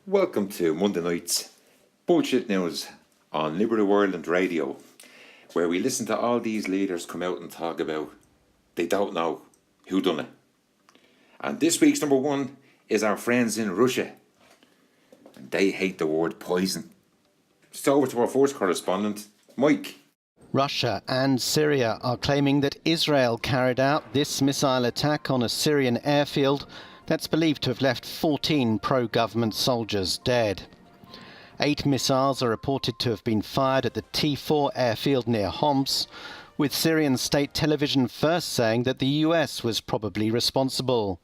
Welcome to Monday night's Bullshit News on Nibiru Ireland Radio, where we listen to all these leaders come out and talk about they don't know who done it. And this week's number one is our friends in Russia. And they hate the word poison. Just over to our first correspondent, Mike. Russia and Syria are claiming that Israel carried out this missile attack on a Syrian airfield that's believed to have left 14 pro-government soldiers dead. 8 missiles are reported to have been fired at the T4 airfield near Homs, with Syrian state television first saying that the US was probably responsible.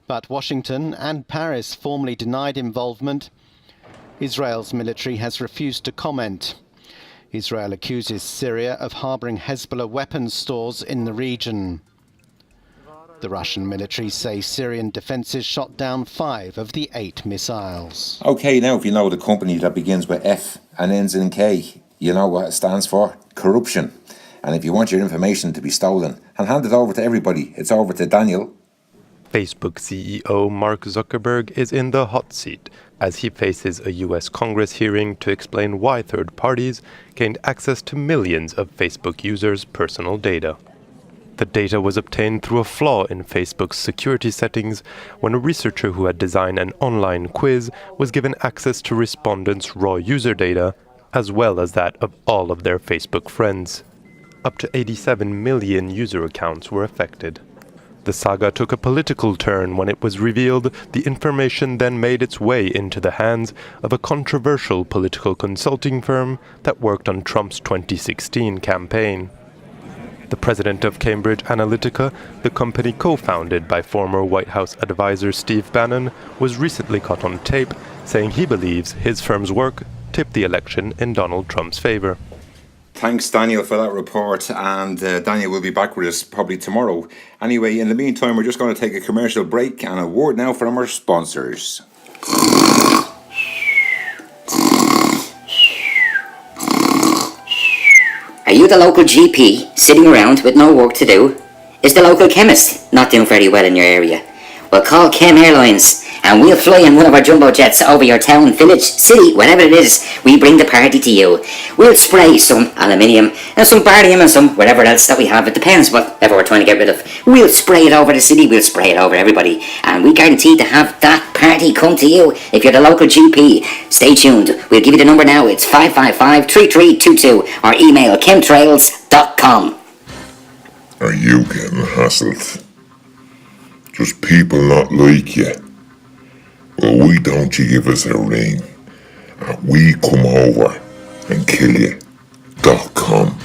But Washington and Paris formally denied involvement. Israel's military has refused to comment. Israel accuses Syria of harbouring Hezbollah weapons stores in the region. The Russian military say Syrian defences shot down 5 of the 8 missiles. Okay, now if you know the company that begins with F and ends in K, you know what it stands for: corruption. And if you want your information to be stolen and handed over to everybody, it's over to Daniel. Facebook CEO Mark Zuckerberg is in the hot seat as he faces a US Congress hearing to explain why third parties gained access to millions of Facebook users' personal data. The data was obtained through a flaw in Facebook's security settings when a researcher who had designed an online quiz was given access to respondents' raw user data, as well as that of all of their Facebook friends. Up to 87 million user accounts were affected. The saga took a political turn when it was revealed the information then made its way into the hands of a controversial political consulting firm that worked on Trump's 2016 campaign. The president of Cambridge Analytica, the company co-founded by former White House advisor Steve Bannon, was recently caught on tape saying he believes his firm's work tipped the election in Donald Trump's favor. Thanks, Daniel, for that report, and Daniel will be back with us probably tomorrow. Anyway, in the meantime, we're just going to take a commercial break and a word now from our sponsors. Are you the local GP sitting around with no work to do? Is the local chemist not doing very well in your area? Well, call Chem Airlines and we'll fly in one of our jumbo jets over your town, village, city, whatever it is. We bring the party to you. We'll spray some aluminium and some barium and some whatever else that we have. It depends whatever we're trying to get rid of. We'll spray it over the city. We'll spray it over everybody. And we guarantee to have that party come to you if you're the local GP. Stay tuned. We'll give you the number now. It's 555-3322 or email chemtrails.com. Are you getting hassled? Just people not like you? Well, why don't you give us a ring and we come over and kill you.com.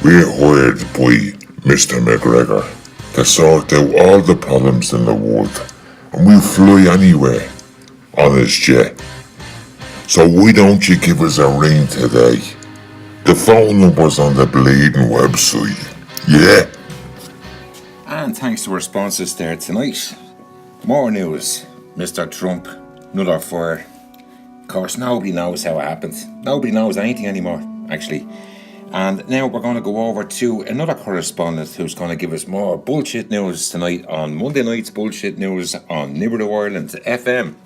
We're hired by Mr. McGregor to sort out all the problems in the world, and we'll fly anywhere on his jet. So why don't you give us a ring today? The phone number's on the bleeding website. Yeah? And thanks to our sponsors there tonight. More news. Mr. Trump, another fire. Of course, nobody knows how it happened. Nobody knows anything anymore, actually. And now we're going to go over to another correspondent who's going to give us more bullshit news tonight on Monday night's Bullshit News on Nibiru Ireland FM.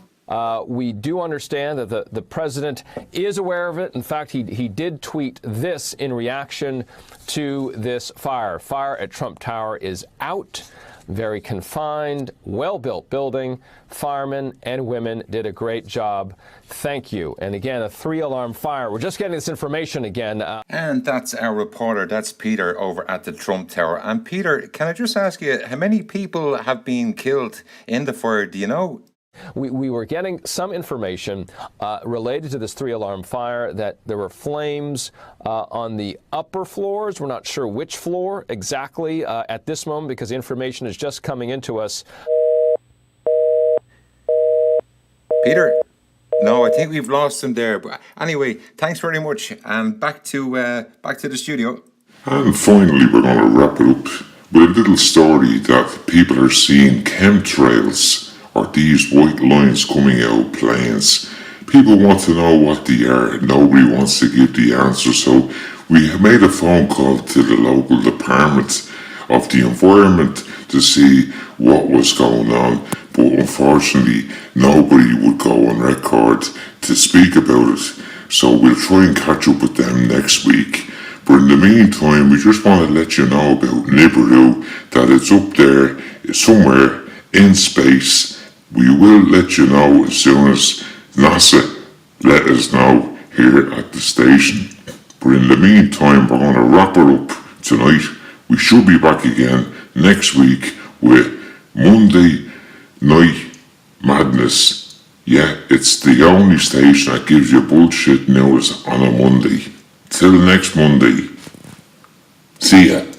We do understand that the president is aware of it. In fact, he did tweet this in reaction to this fire. Fire at Trump Tower is out. Very confined, well-built building. Firemen and women did a great job. Thank you. And again, a 3-alarm fire. We're just getting this information again. And that's our reporter. That's Peter over at the Trump Tower. And Peter, can I just ask you, how many people have been killed in the fire? Do you know? We were getting some information related to this 3-alarm fire that there were flames on the upper floors. We're not sure which floor exactly at this moment because the information is just coming into us. Peter? No, I think we've lost him there. But anyway, thanks very much. And back to the studio. And finally, we're going to wrap it up with a little story that people are seeing chemtrails, or these white lines coming out of planes. People want to know what they are. Nobody wants to give the answer. So we made a phone call to the local Department of the Environment to see what was going on, but unfortunately nobody would go on record to speak about it. So we'll try and catch up with them next week. But in the meantime, we just want to let you know about Nibiru, that it's up there somewhere in space. We will let you know as soon as NASA let us know here at the station. But in the meantime, we're going to wrap her up tonight. We should be back again next week with Monday Night Madness. Yeah, it's the only station that gives you bullshit news on a Monday. Till next Monday. See ya.